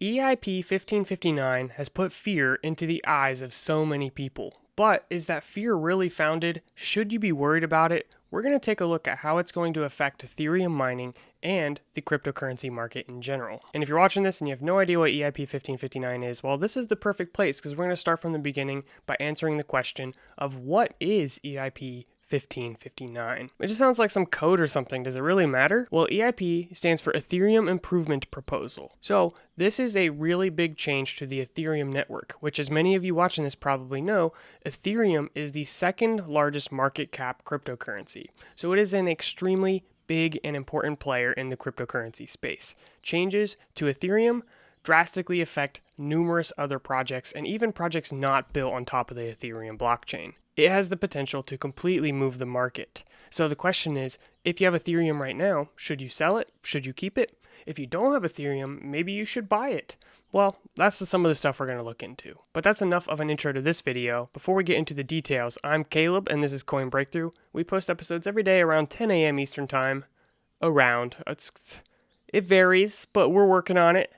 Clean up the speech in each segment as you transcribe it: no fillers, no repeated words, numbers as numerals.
EIP 1559 has put fear into the eyes of so many people. But is that fear really founded? Should you be worried about it? We're going to take a look at how it's going to affect Ethereum mining and the cryptocurrency market in general. And if you're watching this and you have no idea what EIP 1559 is, well, this is the perfect place because we're going to start from the beginning by answering the question of what is EIP 1559. It just sounds like some code or something. Does it really matter? Well, EIP stands for Ethereum Improvement Proposal. So this is a really big change to the Ethereum network, which, as many of you watching this probably know, Ethereum is the second largest market cap cryptocurrency. So it is an extremely big and important player in the cryptocurrency space. Changes to Ethereum drastically affect numerous other projects and even projects not built on top of the Ethereum blockchain. It has the potential to completely move the market. So the question is, if you have Ethereum right now, should you sell it? Should you keep it? If you don't have Ethereum, maybe you should buy it. Well, that's some of the stuff we're going to look into. But that's enough of an intro to this video. Before we get into the details, I'm Caleb and this is Coin Breakthrough. We post episodes every day around 10 a.m. Eastern Time. It varies, but we're working on it.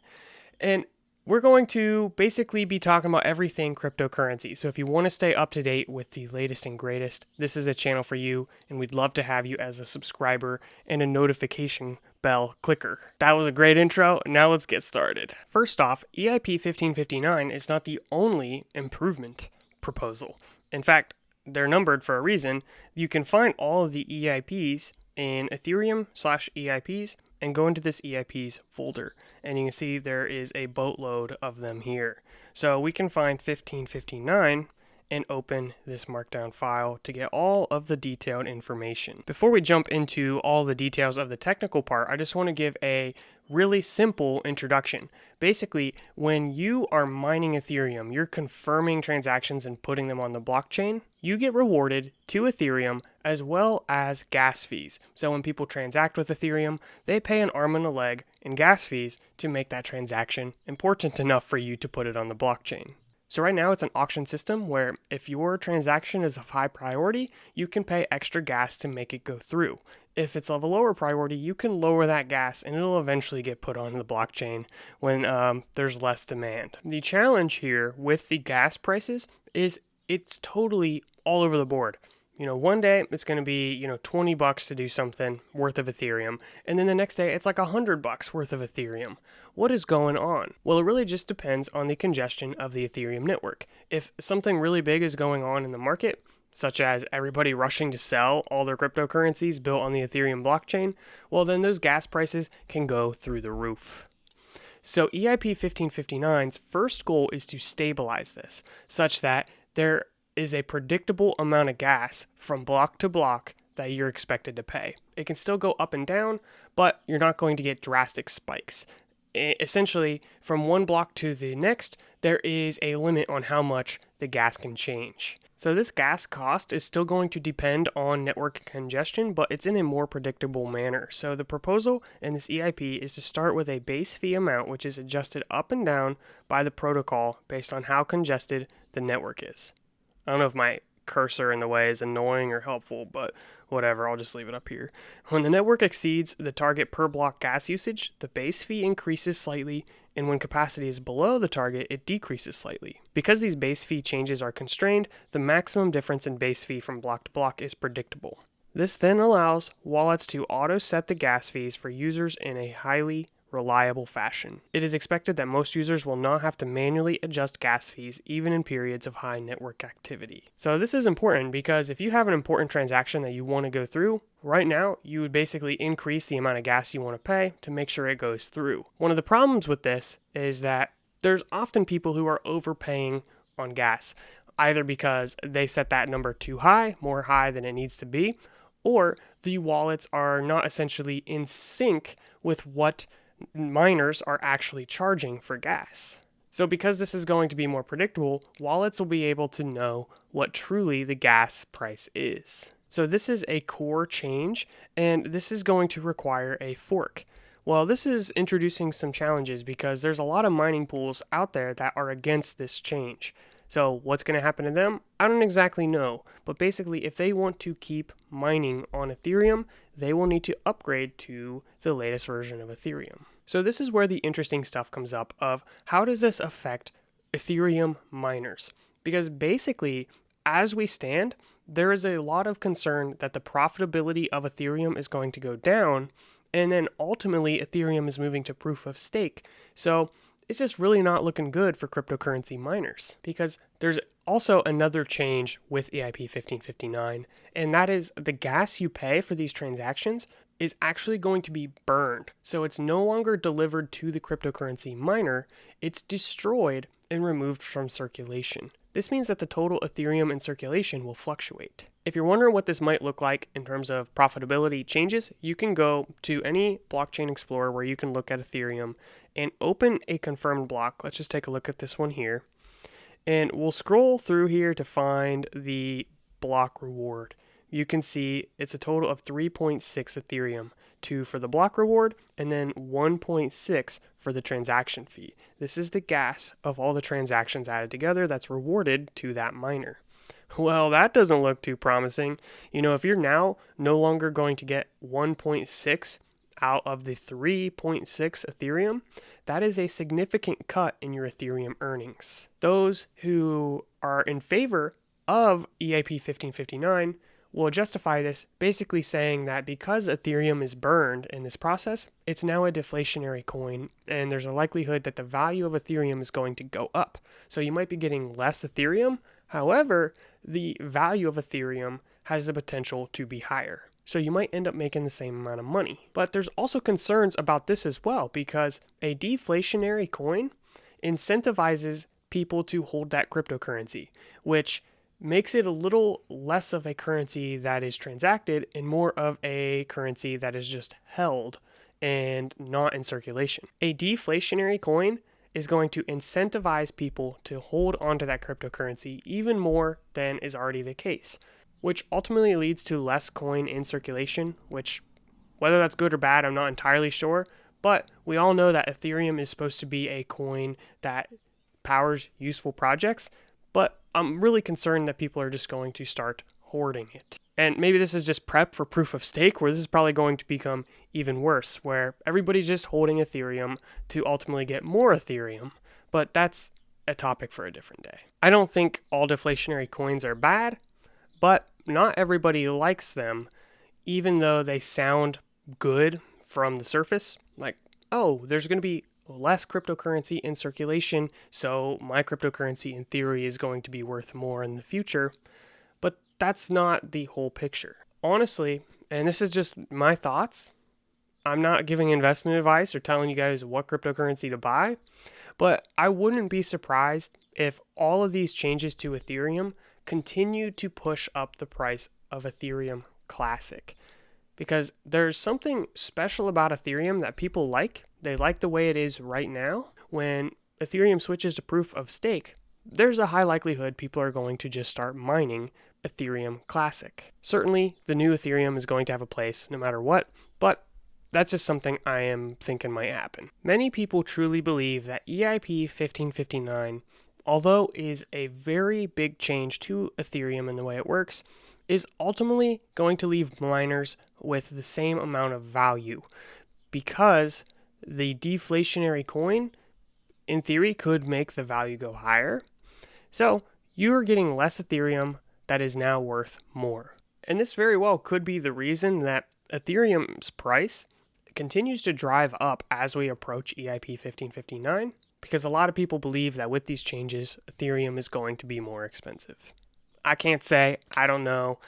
And we're going to basically be talking about everything cryptocurrency. So if you want to stay up to date with the latest and greatest, this is a channel for you, and we'd love to have you as a subscriber and a notification bell clicker. That was a great intro. Now let's get started. First off, EIP 1559 is not the only improvement proposal. In fact, they're numbered for a reason. You can find all of the EIPs in Ethereum/EIPs and go into this EIPs folder, and you can see there is a boatload of them here. So we can find 1559 and open this markdown file to get all of the detailed information. Before we jump into all the details of the technical part, I just want to give a really simple introduction. Basically, when you are mining Ethereum, you're confirming transactions and putting them on the blockchain, you get rewarded to Ethereum as well as gas fees. So when people transact with Ethereum, they pay an arm and a leg in gas fees to make that transaction important enough for you to put it on the blockchain. So right now it's an auction system where if your transaction is of high priority, you can pay extra gas to make it go through. If it's of a lower priority, you can lower that gas and it'll eventually get put on the blockchain when there's less demand. The challenge here with the gas prices is it's totally all over the board. One day it's going to be, $20 to do something worth of Ethereum. And then the next day it's like $100 worth of Ethereum. What is going on? Well, it really just depends on the congestion of the Ethereum network. If something really big is going on in the market, such as everybody rushing to sell all their cryptocurrencies built on the Ethereum blockchain, well, then those gas prices can go through the roof. So EIP 1559's first goal is to stabilize this, such that there is a predictable amount of gas from block to block that you're expected to pay. It can still go up and down, but you're not going to get drastic spikes. Essentially, from one block to the next, there is a limit on how much the gas can change. So this gas cost is still going to depend on network congestion, but it's in a more predictable manner. So the proposal in this EIP is to start with a base fee amount, which is adjusted up and down by the protocol based on how congested the network is. I don't know if my cursor in the way is annoying or helpful, but whatever, I'll just leave it up here. When the network exceeds the target per block gas usage, the base fee increases slightly, and when capacity is below the target, it decreases slightly. Because these base fee changes are constrained, the maximum difference in base fee from block to block is predictable. This then allows wallets to auto-set the gas fees for users in a highly reliable fashion. It is expected that most users will not have to manually adjust gas fees even in periods of high network activity. So this is important because if you have an important transaction that you want to go through, right now you would basically increase the amount of gas you want to pay to make sure it goes through. One of the problems with this is that there's often people who are overpaying on gas, either because they set that number too high, more high than it needs to be, or the wallets are not essentially in sync with what miners are actually charging for gas. So because this is going to be more predictable, wallets will be able to know what truly the gas price is. So this is a core change, and this is going to require a fork. Well, this is introducing some challenges because there's a lot of mining pools out there that are against this change. So what's going to happen to them? I don't exactly know, but basically if they want to keep mining on Ethereum, they will need to upgrade to the latest version of Ethereum. So this is where the interesting stuff comes up of how does this affect Ethereum miners? Because basically, as we stand, there is a lot of concern that the profitability of Ethereum is going to go down, and then ultimately Ethereum is moving to proof of stake. So it's just really not looking good for cryptocurrency miners, because there's also another change with EIP 1559, and that is the gas you pay for these transactions is actually going to be burned. So it's no longer delivered to the cryptocurrency miner, it's destroyed and removed from circulation. This means that the total Ethereum in circulation will fluctuate. If you're wondering what this might look like in terms of profitability changes, you can go to any blockchain explorer where you can look at Ethereum and open a confirmed block. Let's just take a look at this one here. And we'll scroll through here to find the block reward. You can see it's a total of 3.6 Ethereum, 2 for the block reward, and then 1.6 for the transaction fee. This is the gas of all the transactions added together that's rewarded to that miner. Well, that doesn't look too promising. If you're now no longer going to get 1.6 out of the 3.6 Ethereum, that is a significant cut in your Ethereum earnings. Those who are in favor of EIP 1559 will justify this basically saying that because Ethereum is burned in this process, it's now a deflationary coin, and there's a likelihood that the value of Ethereum is going to go up. So you might be getting less Ethereum. However, the value of Ethereum has the potential to be higher. So you might end up making the same amount of money. But there's also concerns about this as well, because a deflationary coin incentivizes people to hold that cryptocurrency, which makes it a little less of a currency that is transacted and more of a currency that is just held and not in circulation. A deflationary coin is going to incentivize people to hold onto that cryptocurrency even more than is already the case, which ultimately leads to less coin in circulation, which, whether that's good or bad, I'm not entirely sure, but we all know that Ethereum is supposed to be a coin that powers useful projects, but I'm really concerned that people are just going to start hoarding it. And maybe this is just prep for proof of stake, where this is probably going to become even worse, where everybody's just holding Ethereum to ultimately get more Ethereum, but that's a topic for a different day. I don't think all deflationary coins are bad, but not everybody likes them, even though they sound good from the surface. Like, oh, there's going to be less cryptocurrency in circulation, so my cryptocurrency in theory is going to be worth more in the future. But that's not the whole picture. Honestly, and this is just my thoughts, I'm not giving investment advice or telling you guys what cryptocurrency to buy, but I wouldn't be surprised if all of these changes to Ethereum continue to push up the price of Ethereum Classic. Because there's something special about Ethereum that people like. They like the way it is right now. When Ethereum switches to proof of stake, there's a high likelihood people are going to just start mining Ethereum Classic. Certainly, the new Ethereum is going to have a place no matter what, but that's just something I am thinking might happen. Many people truly believe that EIP 1559, although is a very big change to Ethereum in the way it works, is ultimately going to leave miners with the same amount of value, because the deflationary coin, in theory, could make the value go higher. So you're getting less Ethereum that is now worth more. And this very well could be the reason that Ethereum's price continues to drive up as we approach EIP 1559, because a lot of people believe that with these changes, Ethereum is going to be more expensive. I can't say, I don't know,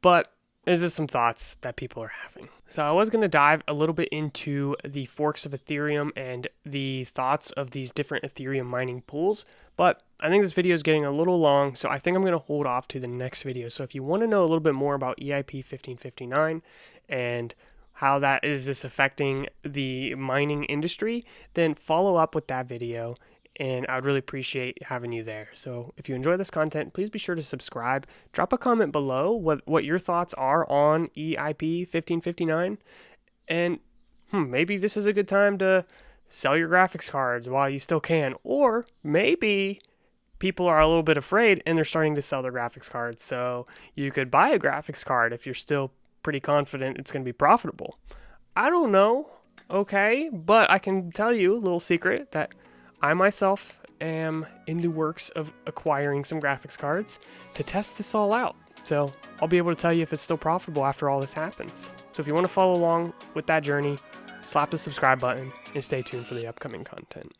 but there's just some thoughts that people are having. So I was going to dive a little bit into the forks of Ethereum and the thoughts of these different Ethereum mining pools, but I think this video is getting a little long, so I think I'm going to hold off to the next video. So if you want to know a little bit more about EIP 1559 and how that is this affecting the mining industry, then follow up with that video, and I would really appreciate having you there. So if you enjoy this content, please be sure to subscribe. Drop a comment below what your thoughts are on EIP 1559. And maybe this is a good time to sell your graphics cards while you still can. Or maybe people are a little bit afraid and they're starting to sell their graphics cards. So you could buy a graphics card if you're still pretty confident it's going to be profitable. I don't know. okay, but I can tell you a little secret that I myself am in the works of acquiring some graphics cards to test this all out. So I'll be able to tell you if it's still profitable after all this happens. So if you want to follow along with that journey, slap the subscribe button and stay tuned for the upcoming content.